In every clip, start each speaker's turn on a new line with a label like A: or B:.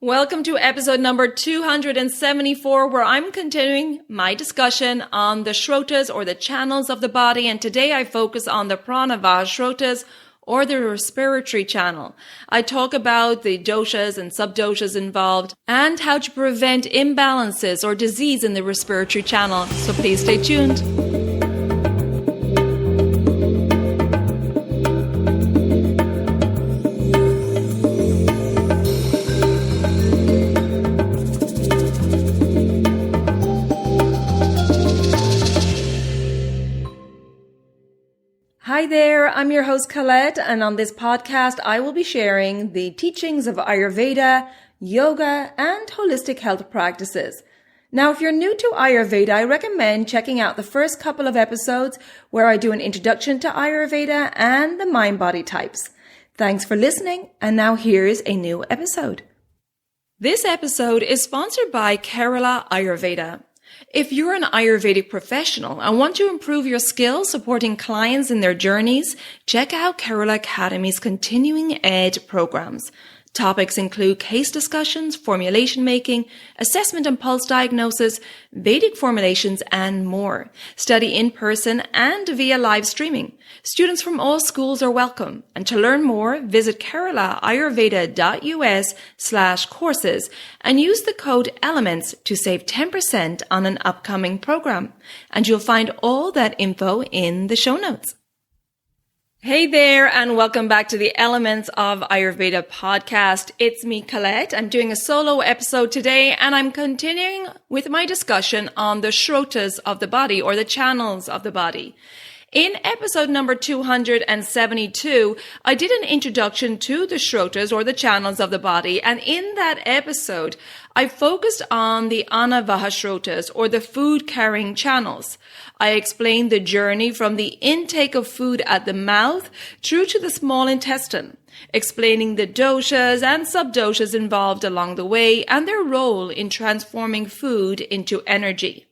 A: Welcome to episode number 274, where I'm continuing my discussion on the Srotas, or the channels of the body. And today I focus on the Prana Vaha Srotas, or the respiratory channel. I talk about the doshas and subdoshas involved and how to prevent imbalances or disease in the respiratory channel. So please stay tuned. Hi there, I'm your host Colette, and on this podcast I will be sharing the teachings of Ayurveda, yoga, and holistic health practices. Now, if you're new to Ayurveda, I recommend checking out the first couple of episodes where I do an introduction to Ayurveda and the mind-body types. Thanks for listening, and now here's a new episode. This episode is sponsored by Kerala Ayurveda. If you're an Ayurvedic professional and want to improve your skills supporting clients in their journeys, check out Kerala Academy's continuing ed programs. Topics include case discussions, formulation making, assessment and pulse diagnosis, Vedic formulations, and more. Study in person and via live streaming. Students from all schools are welcome. And to learn more, visit keralaayurveda.us/courses and use the code ELEMENTS to save 10% on an upcoming program. And you'll find all that info in the show notes. Hey there, and welcome back to the Elements of Ayurveda podcast. It's me, Colette. I'm doing a solo episode today, and I'm continuing with my discussion on the Srotas of the body, or the channels of the body. In episode number 272, I did an introduction to the Srotas, or the channels of the body, and in that episode, I focused on the Prana Vaha Srotas, or the food-carrying channels. I explained the journey from the intake of food at the mouth through to the small intestine, explaining the doshas and subdoshas involved along the way and their role in transforming food into energy.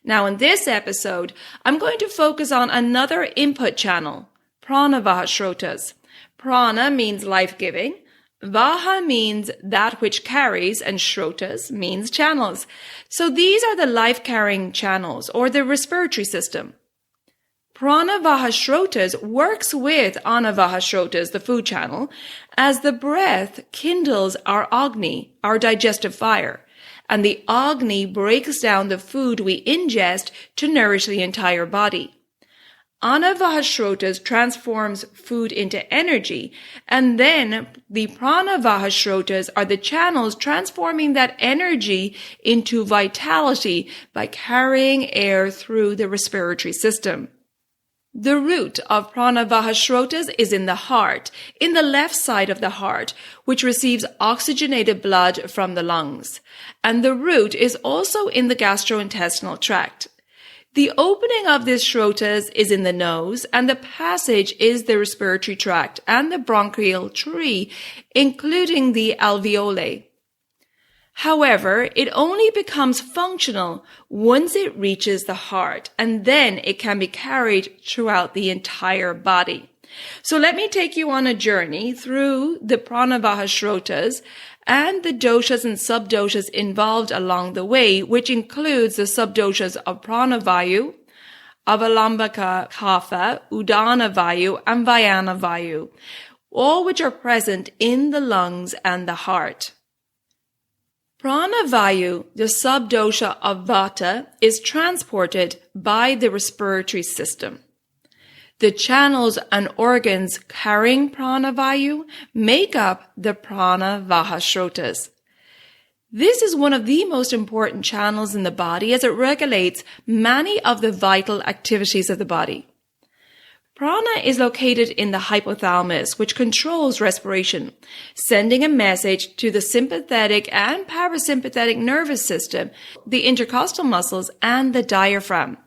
A: Now, in this episode, I'm going to focus on another input channel, Prana Vaha Srotas. Prana means life-giving. Vaha means that which carries, and Srotas means channels. So these are the life-carrying channels, or the respiratory system. Prana Vaha Srotas works with Prana Vaha Srotas, the food channel, as the breath kindles our agni, our digestive fire, and the agni breaks down the food we ingest to nourish the entire body. Prana Vaha Srotas transforms food into energy, and then the Prana Vaha Srotas are the channels transforming that energy into vitality by carrying air through the respiratory system. The root of Prana Vaha Srotas is in the heart, in the left side of the heart, which receives oxygenated blood from the lungs. And the root is also in the gastrointestinal tract. The opening of this Srotas is in the nose, and the passage is the respiratory tract and the bronchial tree, including the alveoli. However, it only becomes functional once it reaches the heart, and then it can be carried throughout the entire body. So let me take you on a journey through the Prana Vaha Srotas and the doshas and subdoshas involved along the way, which includes the subdoshas of Prana Vayu, Avalambaka Kapha, Udana Vayu, and Vyana Vayu, all which are present in the lungs and the heart. Prana Vayu, the subdosha of Vata, is transported by the respiratory system. The channels and organs carrying Prana Vayu make up the Prana Vaha Srotas. This is one of the most important channels in the body as it regulates many of the vital activities of the body. Prana is located in the hypothalamus, which controls respiration, sending a message to the sympathetic and parasympathetic nervous system, the intercostal muscles, and the diaphragm.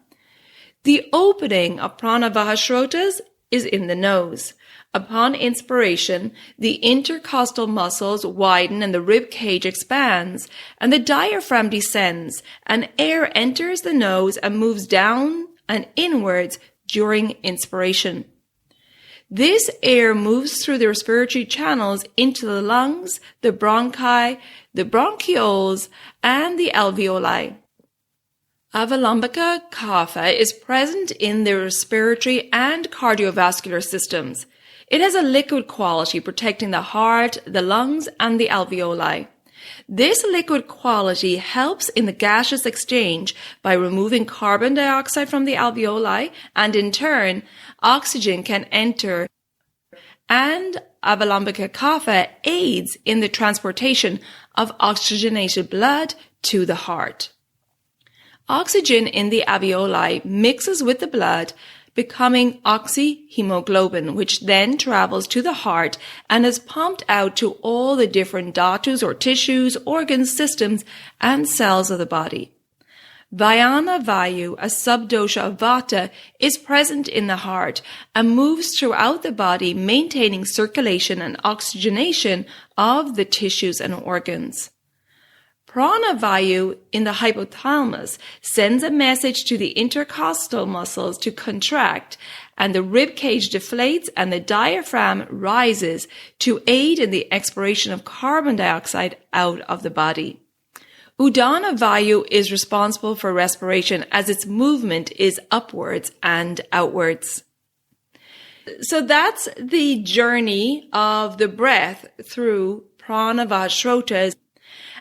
A: The opening of Prana Vaha Srotas is in the nose. Upon inspiration, the intercostal muscles widen and the rib cage expands, and the diaphragm descends, and air enters the nose and moves down and inwards during inspiration. This air moves through the respiratory channels into the lungs, the bronchi, the bronchioles, and the alveoli. Avalambika kapha is present in the respiratory and cardiovascular systems. It has a liquid quality protecting the heart, the lungs, and the alveoli. This liquid quality helps in the gaseous exchange by removing carbon dioxide from the alveoli, and in turn, oxygen can enter, and Avalambika kapha aids in the transportation of oxygenated blood to the heart. Oxygen in the alveoli mixes with the blood, becoming oxyhemoglobin, which then travels to the heart and is pumped out to all the different dhatus or tissues, organs, systems, and cells of the body. Vyana Vayu, a subdosha of Vata, is present in the heart and moves throughout the body, maintaining circulation and oxygenation of the tissues and organs. Prana Vayu in the hypothalamus sends a message to the intercostal muscles to contract, and the rib cage deflates and the diaphragm rises to aid in the expiration of carbon dioxide out of the body. Udana Vayu is responsible for respiration as its movement is upwards and outwards. So that's the journey of the breath through Prana Vaha Srotas.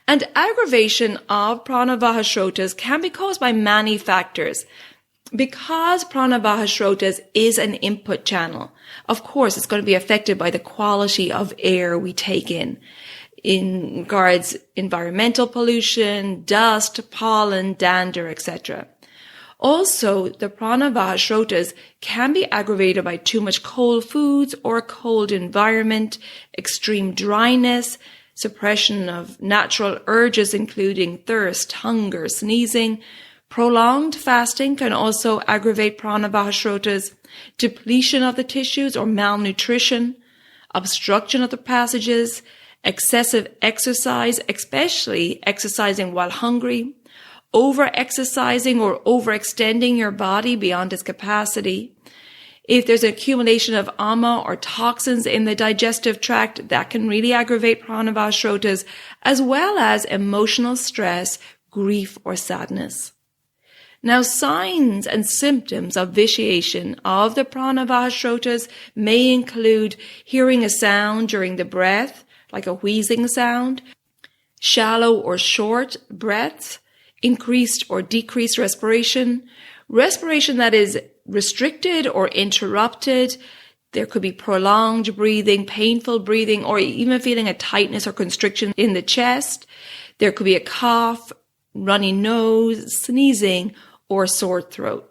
A: And aggravation of Prana Vaha Srotas can be caused by many factors. Because Prana Vaha Srotas is an input channel, of course, it's going to be affected by the quality of air we take in regards environmental pollution, dust, pollen, dander, etc. Also, the Prana Vaha Srotas can be aggravated by too much cold foods or a cold environment, extreme dryness, suppression of natural urges including thirst, hunger, sneezing. Prolonged fasting can also aggravate Prana Vaha Srotas, depletion of the tissues or malnutrition, obstruction of the passages, excessive exercise, especially exercising while hungry, over-exercising or overextending your body beyond its capacity. If there's an accumulation of ama or toxins in the digestive tract, that can really aggravate Prana Vaha Srotas, as well as emotional stress, grief, or sadness. Now, signs and symptoms of vitiation of the Prana Vaha Srotas may include hearing a sound during the breath, like a wheezing sound, shallow or short breaths, increased or decreased respiration that is restricted or interrupted. There could be prolonged breathing, painful breathing, or even feeling a tightness or constriction in the chest. There could be a cough, runny nose, sneezing, or sore throat.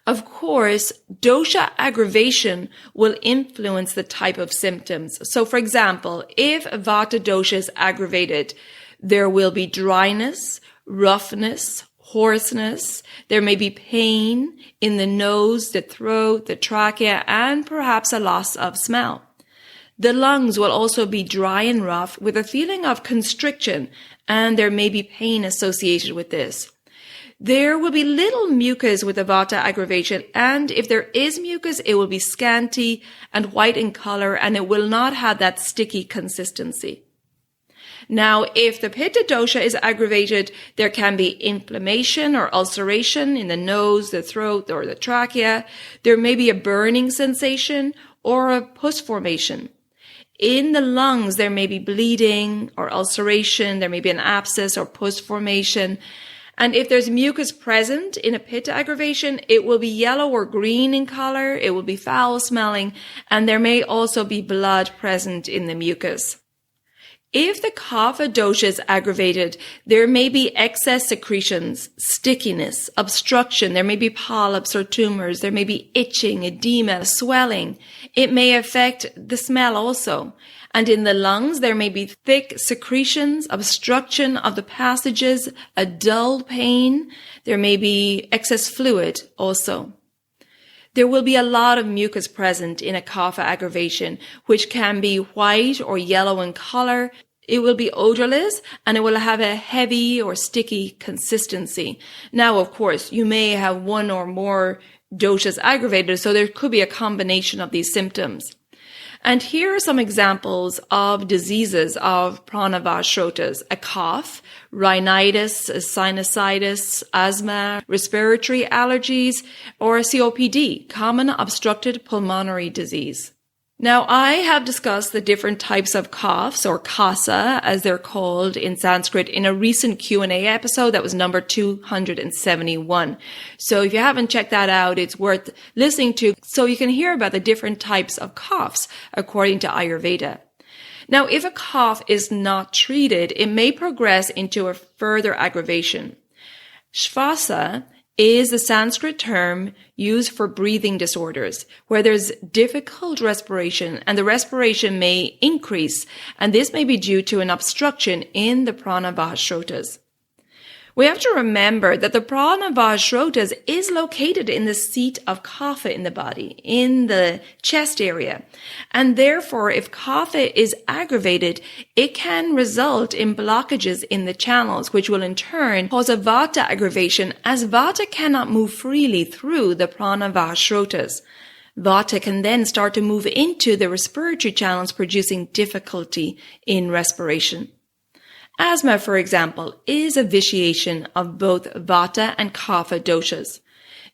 A: Of course, dosha aggravation will influence the type of symptoms. So, for example, if Vata dosha is aggravated, there will be dryness, roughness, hoarseness. There may be pain in the nose, the throat, the trachea, and perhaps a loss of smell. The lungs will also be dry and rough with a feeling of constriction, and there may be pain associated with this. There will be little mucus with the Vata aggravation, and if there is mucus, it will be scanty and white in color, and it will not have that sticky consistency. Now, if the Pitta dosha is aggravated, there can be inflammation or ulceration in the nose, the throat, or the trachea. There may be a burning sensation or a pus formation. In the lungs, there may be bleeding or ulceration. There may be an abscess or pus formation. And if there's mucus present in a Pitta aggravation, it will be yellow or green in color. It will be foul smelling, and there may also be blood present in the mucus. If the Kapha dosha is aggravated, there may be excess secretions, stickiness, obstruction. There may be polyps or tumors. There may be itching, edema, swelling. It may affect the smell also. And in the lungs, there may be thick secretions, obstruction of the passages, a dull pain. There may be excess fluid also. There will be a lot of mucus present in a Kapha aggravation, which can be white or yellow in color. It will be odorless, and it will have a heavy or sticky consistency. Now, of course, you may have one or more doshas aggravated, so there could be a combination of these symptoms. And here are some examples of diseases of Prana Vaha Srotas: a cough, rhinitis, sinusitis, asthma, respiratory allergies, or COPD, common obstructive pulmonary disease. Now, I have discussed the different types of coughs, or kasa, as they're called in Sanskrit, in a recent Q&A episode that was number 271. So if you haven't checked that out, it's worth listening to so you can hear about the different types of coughs according to Ayurveda. Now, if a cough is not treated, it may progress into a further aggravation. Shvasa is the Sanskrit term used for breathing disorders, where there's difficult respiration and the respiration may increase, and this may be due to an obstruction in the Prana Vaha Srotas. We have to remember that the Prana Vaha Srotas is located in the seat of kapha in the body, in the chest area. And therefore, if kapha is aggravated, it can result in blockages in the channels, which will in turn cause a vata aggravation, as vata cannot move freely through the Prana Vaha Srotas. Vata can then start to move into the respiratory channels, producing difficulty in respiration. Asthma, for example, is a vitiation of both vata and kapha doshas.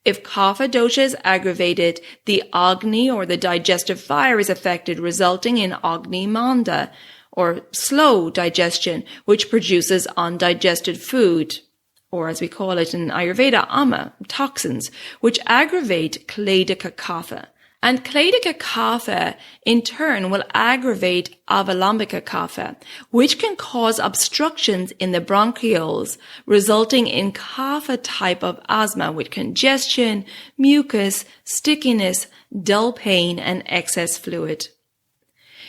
A: If kapha dosha is aggravated, the agni, or the digestive fire, is affected, resulting in agni manda, or slow digestion, which produces undigested food, or as we call it in Ayurveda, ama, toxins, which aggravate kledika kapha. And kledika kapha, in turn, will aggravate avalambika kapha, which can cause obstructions in the bronchioles, resulting in kapha type of asthma with congestion, mucus, stickiness, dull pain, and excess fluid.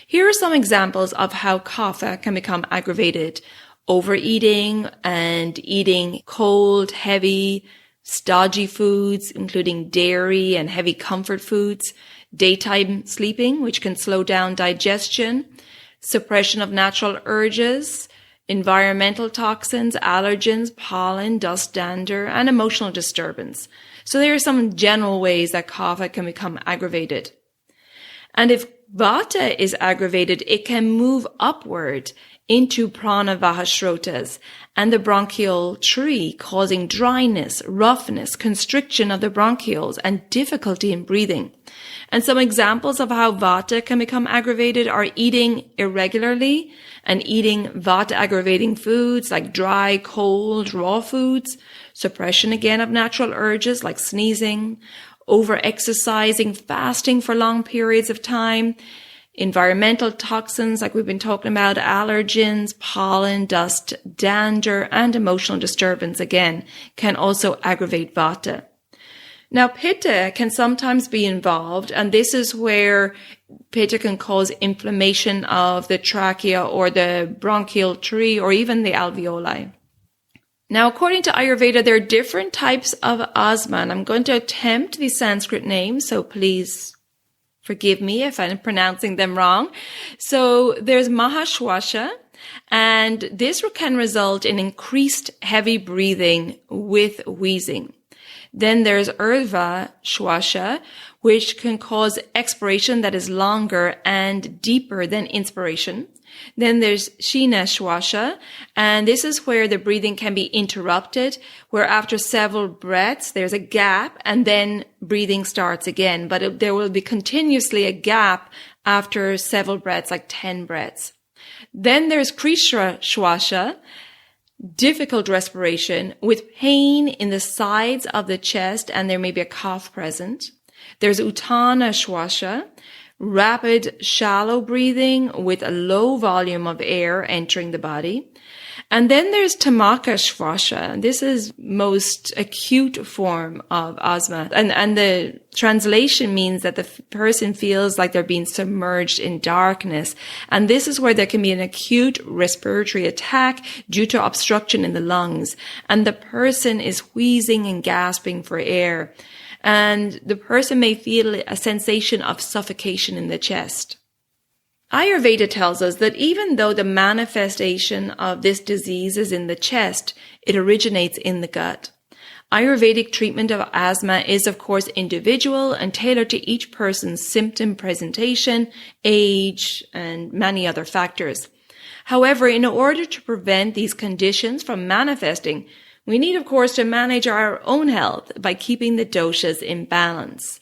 A: Here are some examples of how kapha can become aggravated: overeating and eating cold, heavy, stodgy foods, including dairy and heavy comfort foods, daytime sleeping, which can slow down digestion, suppression of natural urges, environmental toxins, allergens, pollen, dust, dander, and emotional disturbance. So there are some general ways that kapha can become aggravated. And if vata is aggravated, it can move upward into Prana Vaha Srotas and the bronchial tree, causing dryness, roughness, constriction of the bronchioles, and difficulty in breathing. And some examples of how vata can become aggravated are eating irregularly and eating vata-aggravating foods like dry, cold, raw foods, suppression again of natural urges like sneezing, over-exercising, fasting for long periods of time, environmental toxins like we've been talking about, allergens, pollen, dust, dander, and emotional disturbance again can also aggravate vata. Now, pitta can sometimes be involved, and this is where pitta can cause inflammation of the trachea or the bronchial tree or even the alveoli. Now, according to Ayurveda, there are different types of asthma, and I'm going to attempt the Sanskrit names, so please forgive me if I'm pronouncing them wrong. So there's Mahashwasha, and this can result in increased heavy breathing with wheezing. Then there's Urdhva Shwasha, which can cause expiration that is longer and deeper than inspiration. Then there's Shina Shwasha, and this is where the breathing can be interrupted, where after several breaths, there's a gap, and then breathing starts again. But there will be continuously a gap after several breaths, like 10 breaths. Then there's Krishna Shwasha, difficult respiration with pain in the sides of the chest, and there may be a cough present. There's Uttana Shwasha, rapid, shallow breathing with a low volume of air entering the body. And then there's Tamaka Shwasha. This is most acute form of asthma. And the translation means that the person feels like they're being submerged in darkness. And this is where there can be an acute respiratory attack due to obstruction in the lungs. And the person is wheezing and gasping for air. And the person may feel a sensation of suffocation in the chest. Ayurveda tells us that even though the manifestation of this disease is in the chest, it originates in the gut. Ayurvedic treatment of asthma is, of course, individual and tailored to each person's symptom presentation, age, and many other factors. However, in order to prevent these conditions from manifesting, we need, of course, to manage our own health by keeping the doshas in balance.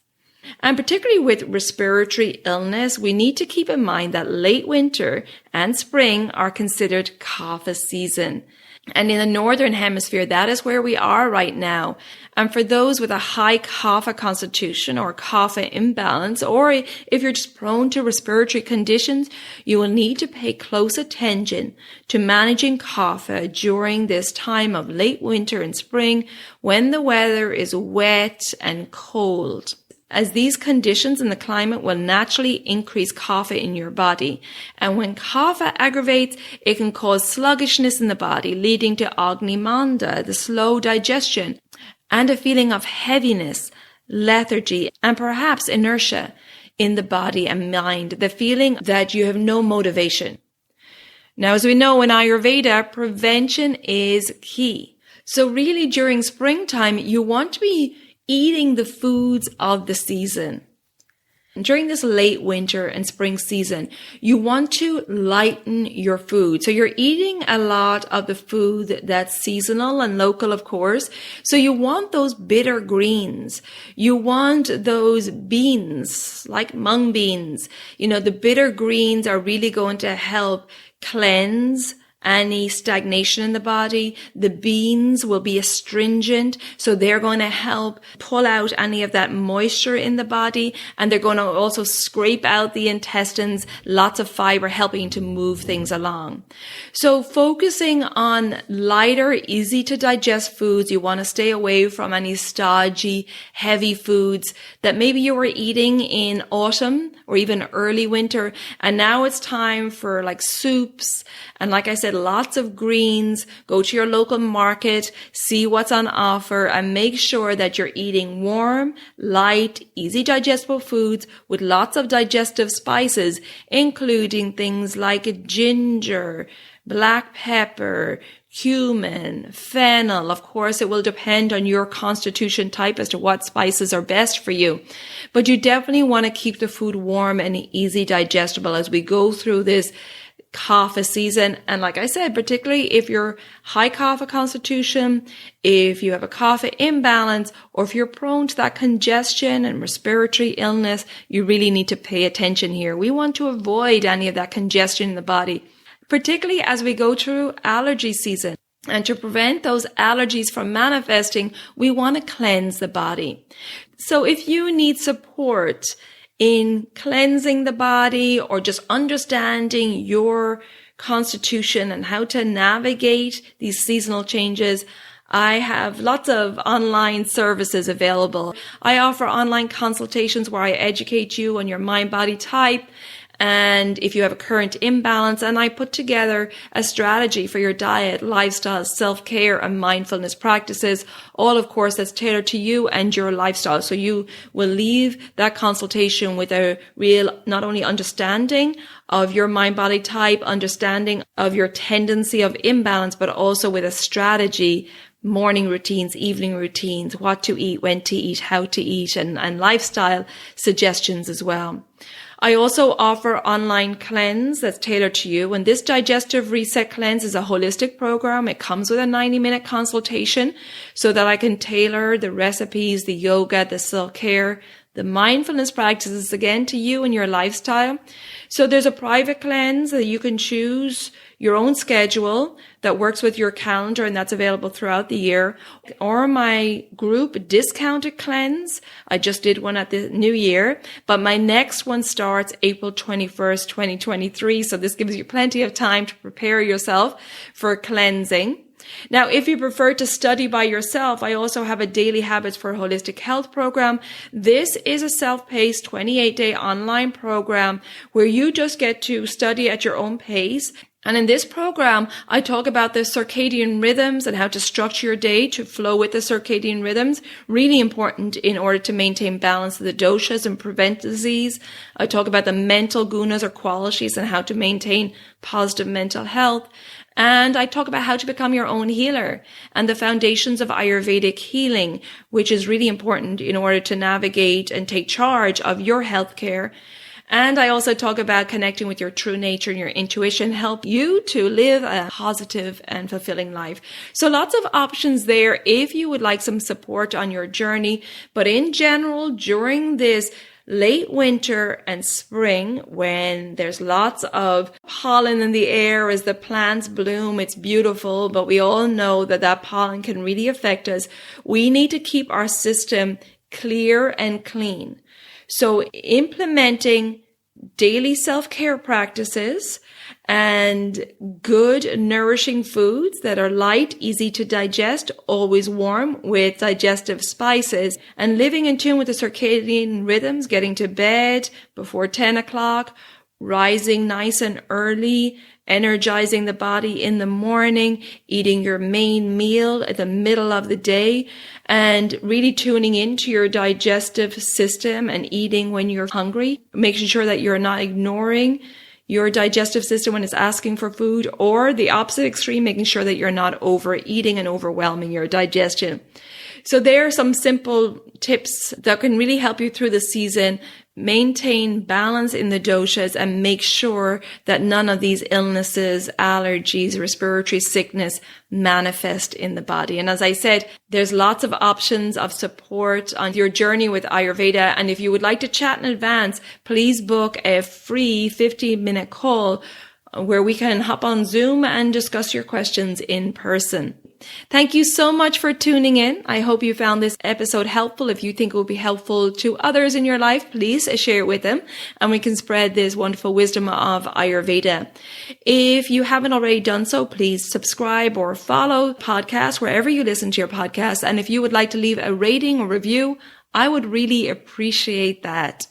A: And particularly with respiratory illness, we need to keep in mind that late winter and spring are considered kapha season. And in the northern hemisphere, that is where we are right now. And for those with a high kapha constitution or kapha imbalance, or if you're just prone to respiratory conditions, you will need to pay close attention to managing kapha during this time of late winter and spring when the weather is wet and cold, as these conditions in the climate will naturally increase kapha in your body. And when kapha aggravates, it can cause sluggishness in the body, leading to agni manda, the slow digestion, and a feeling of heaviness, lethargy, and perhaps inertia in the body and mind, the feeling that you have no motivation. Now, as we know in Ayurveda, prevention is key. So really during springtime, you want to be eating the foods of the season. During this late winter and spring season, you want to lighten your food. So you're eating a lot of the food that's seasonal and local, of course. So you want those bitter greens. You want those beans, like mung beans. The bitter greens are really going to help cleanse any stagnation in the body. The beans will be astringent, so they're going to help pull out any of that moisture in the body, and they're going to also scrape out the intestines, lots of fiber helping to move things along. So focusing on lighter, easy to digest foods. You want to stay away from any stodgy, heavy foods that maybe you were eating in autumn or even early winter, and now it's time for like soups and, like I said, lots of greens. Go to your local market, see what's on offer, and make sure that you're eating warm, light, easy digestible foods with lots of digestive spices, including things like ginger, black pepper, cumin, fennel. Of course, it will depend on your constitution type as to what spices are best for you. But you definitely want to keep the food warm and easy digestible as we go through this kapha season. And like I said, particularly if you're high kapha constitution, if you have a kapha imbalance, or if you're prone to that congestion and respiratory illness, you really need to pay attention here. We want to avoid any of that congestion in the body, particularly as we go through allergy season. And to prevent those allergies from manifesting, we want to cleanse the body. So if you need support in cleansing the body or just understanding your constitution and how to navigate these seasonal changes, I have lots of online services available. I offer online consultations where I educate you on your mind-body type and if you have a current imbalance, and I put together a strategy for your diet, lifestyle, self-care, and mindfulness practices, all of course that's tailored to you and your lifestyle. So you will leave that consultation with a real, not only understanding of your mind-body type, understanding of your tendency of imbalance, but also with a strategy, morning routines, evening routines, what to eat, when to eat, how to eat, and lifestyle suggestions as well. I also offer online cleanse that's tailored to you. And this digestive reset cleanse is a holistic program. It comes with a 90-minute consultation so that I can tailor the recipes, the yoga, the self-care, the mindfulness practices again to you and your lifestyle. So there's a private cleanse that you can choose your own schedule that works with your calendar, and that's available throughout the year. Or my group discounted cleanse. I just did one at the new year, but my next one starts April 21st, 2023. So this gives you plenty of time to prepare yourself for cleansing. Now, if you prefer to study by yourself, I also have a Daily Habits for Holistic Health program. This is a self-paced 28-day online program where you just get to study at your own pace. And in this program, I talk about the circadian rhythms and how to structure your day to flow with the circadian rhythms. Really important in order to maintain balance of the doshas and prevent disease. I talk about the mental gunas or qualities and how to maintain positive mental health. And I talk about how to become your own healer and the foundations of Ayurvedic healing, which is really important in order to navigate and take charge of your healthcare. And I also talk about connecting with your true nature and your intuition, help you to live a positive and fulfilling life. So lots of options there if you would like some support on your journey. But in general, during this late winter and spring, when there's lots of pollen in the air as the plants bloom, it's beautiful, but we all know that that pollen can really affect us. We need to keep our system clear and clean. So implementing daily self-care practices and good nourishing foods that are light, easy to digest, always warm with digestive spices, and living in tune with the circadian rhythms, getting to bed before 10 o'clock, rising nice and early, energizing the body in the morning, eating your main meal at the middle of the day, and really tuning into your digestive system and eating when you're hungry, making sure that you're not ignoring your digestive system when it's asking for food, or the opposite extreme, making sure that you're not overeating and overwhelming your digestion. So there are some simple tips that can really help you through the season. Maintain balance in the doshas and make sure that none of these illnesses, allergies, respiratory sickness manifest in the body. And as I said, there's lots of options of support on your journey with Ayurveda. And if you would like to chat in advance, please book a free 15-minute call where we can hop on Zoom and discuss your questions in person. Thank you so much for tuning in. I hope you found this episode helpful. If you think it will be helpful to others in your life, please share it with them and we can spread this wonderful wisdom of Ayurveda. If you haven't already done so, please subscribe or follow the podcast wherever you listen to your podcast. And if you would like to leave a rating or review, I would really appreciate that.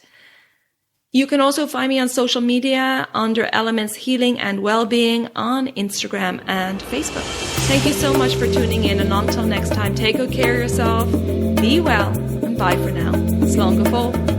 A: You can also find me on social media under Elements Healing and Wellbeing on Instagram and Facebook. Thank you so much for tuning in, and until next time, take good care of yourself, be well, and bye for now. Slán go fóill.